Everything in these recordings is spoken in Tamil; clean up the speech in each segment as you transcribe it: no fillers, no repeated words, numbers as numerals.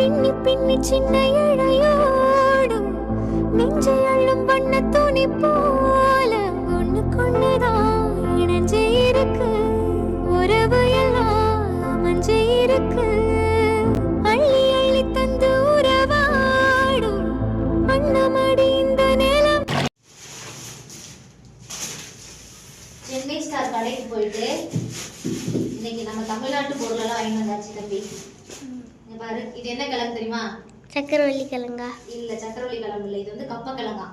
பின்னி பின்னி சின்ன இழையோடும் நெஞ்சை அள்ளும் வண்ண துணி போல ஒண்ணு கொண்டுதான் இணைஞ்சே இருக்கு உறவு எல்லாம் மஞ்சே இருக்கு அள்ளி அள்ளி தந்து உறவாடும் அண்ணமடி இந்த நிலம். சென்னை ஸ்டார் கடைக்கு போயிட்டு இன்னைக்கு நம்ம தமிழ்நாட்டு பொருள் எல்லாம் வாங்கி வந்தாச்சு தம்பி. பாரு, இது என்ன கிழங்கு தெரியுமா? சக்கரவள்ளி கிழங்கா? இல்ல, சக்கரவள்ளி கிழங்கு இல்ல, இது வந்து கப்ப கிழங்கா.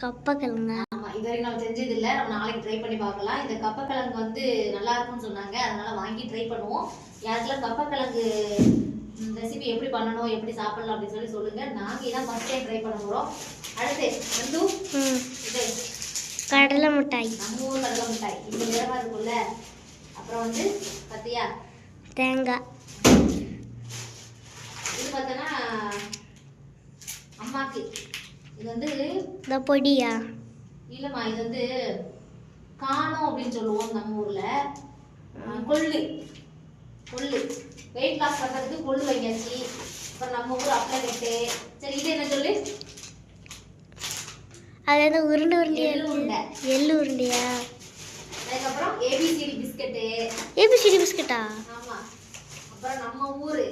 கப்ப கிழங்கா? ஆமா, இதுவரைக்கும் நம்ம செஞ்சது இல்ல. நம்ம நாளைக்கு ட்ரை பண்ணி பார்க்கலாம். இந்த கப்ப கிழங்கு வந்து நல்லா இருக்கும்னு சொன்னாங்க, அதனால வாங்கி ட்ரை பண்ணுவோம். யாருக்கெல்லாம் கப்ப கிழங்கு ரெசிபி எப்படி பண்ணணும், எப்படி சாப்பிடலாம் அப்படின்னு சொல்லி சொல்லுங்க. நாங்க இதான் ஃபர்ஸ்ட் டைம் ட்ரை பண்ண போறோம். அடுத்து வந்து இது கடலை மிட்டாய். நம்ம ஊர் கடலை மிட்டாய் இந்த நிறமா இருக்கும்ல. அப்புறம் வந்து பத்தியா தேங்காய். இது பார்த்தனா அம்மாக்கு இது வந்து இந்த பொடியா? இல்லம்மா, இது வந்து காணம் அப்படின்னு சொல்லுவோம் நம்ம ஊர்ல. கொள்ளு கொள்ளு வெயிட் லாஸ் பண்றதுக்கு கொள்ளு வாங்கியாச்சு. அப்புறம் நம்ம ஊர் அப்பளை கட்டு. சரி, இது என்ன சொல்லு? அது வந்து உருண்டை உருண்டையா? உருண்டை. எள்ளு உருண்டையா? அதுக்கப்புறம் ஏபிசிடி பிஸ்கட்டு. ஏபிசிடி பிஸ்கட்டா? ஆமா. அப்புறம் நம்ம ஊரு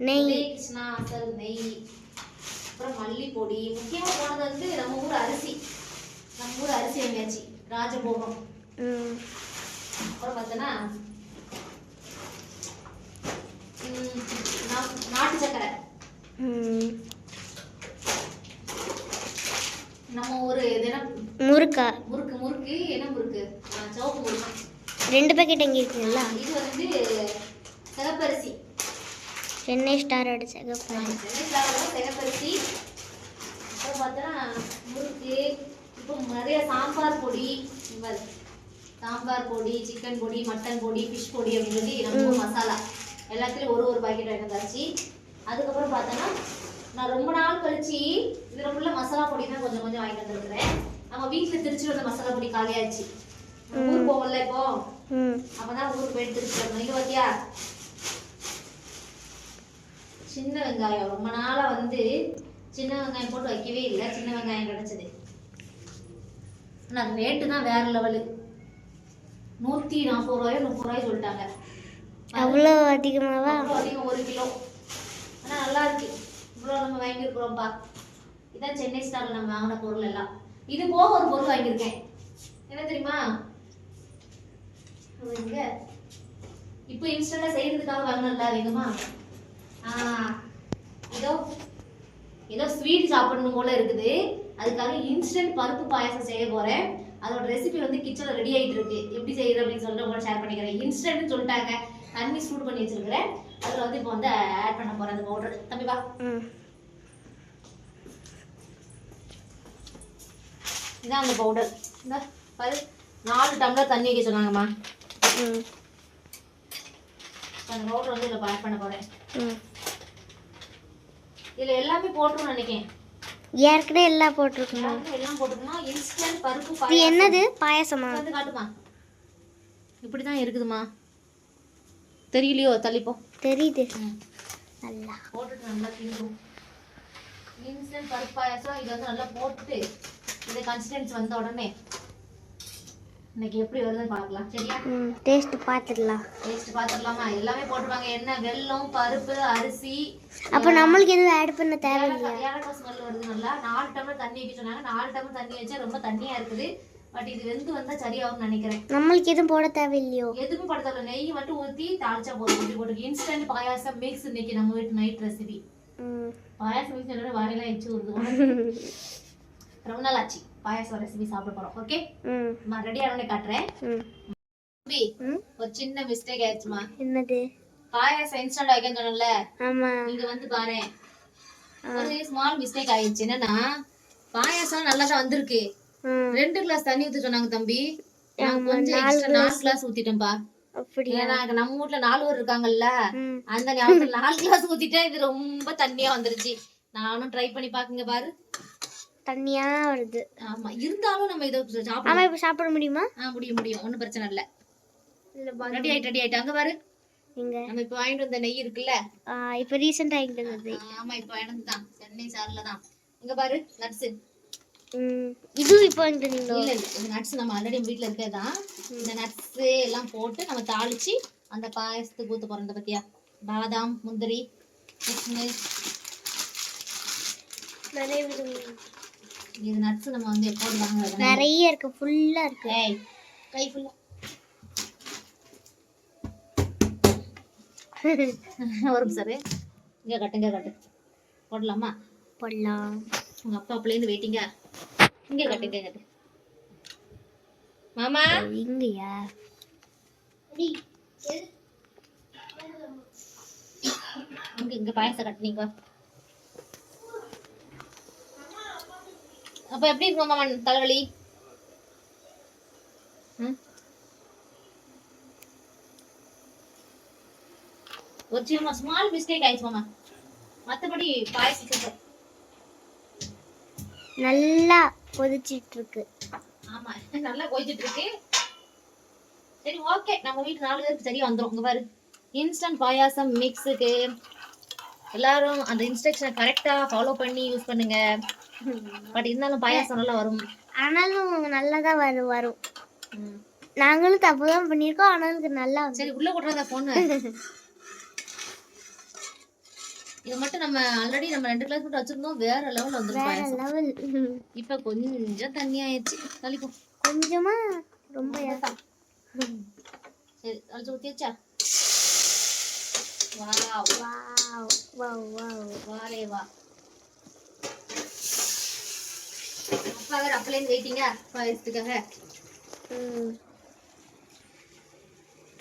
நெய். கிருஷ்ணா அசல் நெய். அப்புறம் மல்லிப்பொடி. முக்கியமா போனது வந்து நம்ம ஊர் அரிசி. நம்ம ஊர் அரிசி வாங்கியாச்சு, ராஜபோகம். அப்புறம் பார்த்தனா நாட்டு சக்கரை. நம்ம ஒரு முறுக்கா? முறுக்கு. முறுக்கு என்ன முறுக்கு? சிவப்பு முறுக்கு. 2 பேக்கெட் எங்க இருக்குல்ல? இது வந்து சிகப்பரிசி. சென்னை ஸ்டாரோட சிகப்பரிசி. சென்னை ஸ்டாரோட சிகப்பரிசி. அப்புறம் பார்த்தா முறுக்கு. இப்போ நிறைய சாம்பார் பொடி, சாம்பார் பொடி, சிக்கன் பொடி, மட்டன் பொடி, ஃபிஷ் பொடி அப்படின்னு சொல்லி நம்ம மசாலா எல்லாத்துலேயும் ஒரு பாக்கெட் வாங்கிட்டாச்சு. அதுக்கப்புறம் பார்த்தோன்னா நான் ரொம்ப நாள் கழிச்சு இதில் உள்ள மசாலா பொடி தான் கொஞ்சம் கொஞ்சம் வாங்கிட்டு வந்துருக்குறேன். நம்ம வீட்டில் திருச்சி வந்த மசாலா பொடி காலியாச்சு. ஊருக்கு போகல இப்போ, அப்பதான் ஊருக்கு போயிட்டு திருச்சி வரணும். இங்க பார்த்தியா சின்ன வெங்காயம். ரொம்ப நாளா வந்து சின்ன வெங்காயம் போட்டு வைக்கவே இல்லை. சின்ன வெங்காயம் கிடைச்சது. ஆனால் ரேட்டு தான் வேற லெவலு. 140 ரூபாயோ 30 ரூபாய் சொல்லிட்டாங்க. அவ்வளோ அதிகமாவா? அவ்வளோ அதிகம், 1 கிலோ. ஆனால் நல்லா இருக்கு. இவ்வளோ நம்ம வாங்கியிருக்கிறோம்ப்பா. இதான் சென்னை ஸ்டாரில் நம்ம வாங்கின பொருள் எல்லாம். இது போக ஒரு பொருள் வாங்கியிருக்கேன். என்ன தெரியுமா? இப்போ இன்ஸ்டன்டா செய்யறதுக்காக வாங்கினல வேணுமா? ஏதோ ஸ்வீட் சாப்பிடணும் போல இருக்குது. அதுக்காக இன்ஸ்டன்ட் பருப்பு பாயாசம் செய்ய போறேன். அதோட ரெசிபி வந்து கிச்சன்ல ரெடி ஆயிட்டு இருக்கு. எப்படி செய்யறது அப்படின்னு சொல்லிட்டு உங்களோட ஷேர் பண்ணிக்கிறேன். இன்ஸ்டன்ட்னு சொல்லிட்டாங்க, தண்ணி சூடு பண்ணி வச்சிருக்கிறேன். அதுல வந்து இப்போ வந்து ஆட் பண்ண போறேன் அந்த பவுடர். தம்பி வா. இதான் அந்த பவுடர். இந்த பாரு, 4 டம்ளர் தண்ணி வைக்க சொன்னாங்கம்மா. அந்த பவுடர் வந்து இதில் ஆட் பண்ண போறேன். இதுல எல்லாமே போட்டுருன்னு நினைக்கிறேன். ஏற்கனவே எல்லாம் போட்டிருக்கணும். எல்லாம் போட்டுக்கணும். இன்ஸ்டன்ட் பருப்பு பாயாசம். இது என்னது? பாயாசமா? வந்து காட்டுமா? இப்படிதான் இருக்குதுமா. தெரியலையோ? தள்ளிப்போ. தெரியுது. நல்லா போட்டுட்டு நல்லா கிண்டும். இன்ஸ்டன்ட் பருப்பு பாயாசம். இது வந்து நல்லா போட்டுட்டு இந்த கன்சிஸ்டன்சி வந்த உடனே இன்னைக்கு எப்படி வருதுன்னு பார்க்கலாம். சரியா? டேஸ்ட் பார்த்துடலாம். டேஸ்ட் பார்த்துடலாமா? எல்லாமே போட்டுருவாங்க. என்ன வெல்லம், பருப்பு, அரிசி. அப்போ நம்மளுக்கு எதுவும் ஆட் பண்ண தேவையில்லையா? ஏலக்காய் ஸ்மெல் வருது நல்லா. 4 டம்ளர் தண்ணி வைக்க சொன்னாங்க. 4 டம்ளர் தண்ணி வச்சா ரொம்ப தண்ணியா இருக்குது. பட் இது வெந்து வந்தா சரியாகும்னு நினைக்கிறேன். நம்மளுக்கு எதுவும் போட தேவையில்லையோ? எதுவும் போட தேவையில்ல. நெய் மட்டும் ஊற்றி தாளிச்சா போதும். இப்படி போட்டு இன்ஸ்டன்ட் பாயாசம் மிக்ஸ். இன்னைக்கு நம்ம வீட்டு நைட் ரெசிபி பாயாசம் மிக்ஸ். என்னோட வாரையெல்லாம் எச்சு வருது. ரொம்ப நாள் ஆச்சு பாயாசம் ரெசிபி சாப்பிட போறோம். ஓகே, நான் ரெடி ஆனோடனே காட்டுறேன். ஒரு சின்ன மிஸ்டேக் ஆயிடுச்சுமா. என்னது? பாயாசம் இன்ஸ்டன்ட் வைக்கன்னு சொன்னல. ஆமா, இங்க வந்து பாரு, ஒரு ஸ்மால் மிஸ்டேக் ஆயிடுச்சு. என்னன்னா பாயாசம் நல்லா தான் வந்திருக்கு. 2 கிளாஸ் தண்ணி ஊத்த சொன்னாங்க தம்பி. நான் கொஞ்சம் எக்ஸ்ட்ரா 4 கிளாஸ் ஊத்திட்டேன்பா. அப்படியே நம்ம வீட்ல 4 பேர் இருக்காங்கல்ல, அந்த ஞாபகத்துல 4 கிளாஸ் ஊத்திட்டேன். இது ரொம்ப தண்ணியா வந்துருச்சு. நானும் ட்ரை பண்ணி பாக்குங்க. பாரு, தண்ணியா வருது. ஆமா, இருந்தாலும் நம்ம இத சாப்பிடலாம். ஆமா, இப்ப சாப்பிட முடியுமா? முடியும், ஒண்ணும் பிரச்சனை இல்ல. ரெடி ஆயிட்டு அங்க பாரு. எங்க நம்ம இப்போ வாங்கிட்டு வந்த நெய் இருக்குல்ல, இப்போ ரீசெண்டா வாங்கிட்டு வந்தது. ஆமா இப்போ வாங்கிட்டு தான் சென்னை சார்ல தான். இங்க பாரு நட்ஸ். இதுவும் இப்போ வாங்கிட்டு வந்தீங்களோ? இல்ல இல்ல, இந்த நட்ஸ் நம்ம ஆல்ரெடி வீட்ல இருக்கதான். இந்த நட்ஸ் எல்லாம் போட்டு நம்ம தாளிச்சு அந்த பாயசத்துக்கு ஊத்த போறோம். பத்தியா, பாதாம், முந்திரி, கிஸ்மிஸ், நிறைய விதம். இது நட்ஸ் நம்ம வந்து எப்போது வாங்குறது. நிறைய இருக்கு, ஃபுல்லா இருக்கு. ஏய் கை ஃபுல்லா ஒரு சரி. இங்க கட்டு போடலாமா? போடலாம். உங்க அப்பா அப்பலேருந்து வெயிட்டிங்கா. இங்க கட்டு மாமா. இங்கயா? இங்க பாயசம் கட்டுனீங்க. அப்ப எப்படி இருக்கும் மாமா தலைவலி? ஒரு சின்ன ஸ்மால் மிஸ்டேக் ஆயிடுச்சு மாமா. மத்தபடி பாயசம் சூப்பர். நல்லா கொதிச்சிட்டு இருக்கு. ஆமா நல்லா கொதிச்சிட்டு இருக்கு. சரி ஓகே, நம்ம வீட்டு 4 பேருக்கு சரியா வந்துரும். இங்க பாரு, இன்ஸ்டன்ட் பாயாசம் மிக்ஸுக்கு எல்லாரும் அந்த இன்ஸ்ட்ரக்ஷனை கரெக்டா ஃபாலோ பண்ணி யூஸ் பண்ணுங்க. பட் இருந்தாலும் பாயாசம் நல்லா வரும். ஆனாலும் நல்லதா வரும். நாங்களும் தப்பு தான் பண்ணியிருக்கோம், ஆனாலும் நல்லா. சரி உள்ள போடுறதா பொண்ணு. இது மட்டும் நம்ம ஆல்ரெடி நம்ம 2 கிளாஸ் மட்டும் வச்சிருந்தோம். வேற லெவல்ல வந்துரும் பாயாசம். இப்ப கொஞ்சம் தண்ணி ஆயிடுச்சு. தள்ளிக்கும் கொஞ்சமா ரொம்ப. சரி அழிச்சு ஊத்தியாச்சா? வாவ் வாவ் வாவ் வாவ் வாரே வா. அப்பா வேற அப்பலேருந்து வெயிட்டிங்கா பாயசத்துக்காக.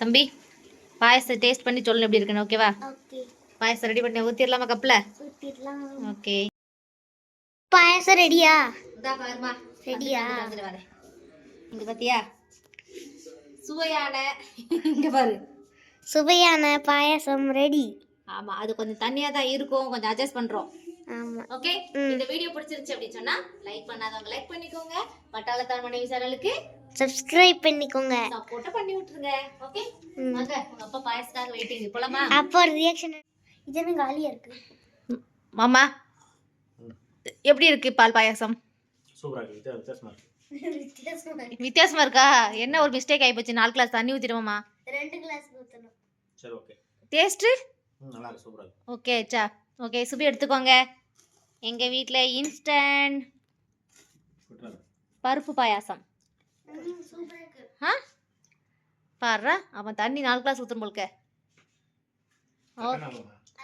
தம்பி பாயசத்தை டேஸ்ட் பண்ணி சொல்லணும் எப்படி இருக்குன்னு. ஓகேவா? ஓகே. பாயசம் ரெடி பண்ணி ஊத்திரலாமா கப்ல? ஊத்திடலாம். ஓகே. பாயசம் ரெடியா? இதா பாருமா. ரெடியா? இங்க பாத்தியா சுவையான இங்க பாரு சுவையான பாயசம் ரெடி. ஆமா, அது கொஞ்சம் தண்ணியா தான் இருக்கும், கொஞ்சம் அட்ஜஸ்ட் பண்றோம். ஆமா. ஓகே, இந்த வீடியோ பிடிச்சிருந்துச்சு அப்படி சொன்னா லைக் பண்ணாதவங்க லைக் பண்ணிக்கோங்க. பட்டாளத்தான் மனைவி சேனலுக்கு சப்ஸ்கிரைப் பண்ணிக்கோங்க. சப்போர்ட் பண்ணி விட்டுருங்க. ஓகே வாங்க, உங்க அப்பா பாயசத்துக்காக வெயிட்டிங். போலாமா? அப்போ ரியாக்ஷன் இது என்ன காலியா இருக்கு மாமா? எப்படி இருக்கு பால் பாயாசம்? சூப்பரா இருக்கு. வித்தியாசமா இருக்கா? என்ன ஒரு மிஸ்டேக் ஆயி போச்சு. 4 கிளாஸ் தண்ணி ஊத்திடுவோமா? 2 கிளாஸ் ஊத்தணும். சரி ஓகே. டேஸ்ட் நல்லா இருக்கு, சூப்பரா இருக்கு. ஓகே சா. ஓகே சுபி எடுத்துக்கோங்க. எங்க வீட்ல இன்ஸ்டன்ட் பருப்பு பாயாசம். சூப்பரா இருக்கு. பாருடா, அவன் தண்ணி 4 கிளாஸ் ஊத்தும் போல்க.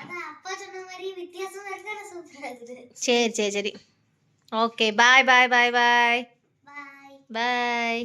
அதான் அப்பா சொன்ன மாதிரி வித்தியாசமா இருக்கு, ஆனா சூப்பரா இருக்கு. சரி சரி சரி. ஓகே பாய் பாய் பாய் பாய் பாய் பாய்.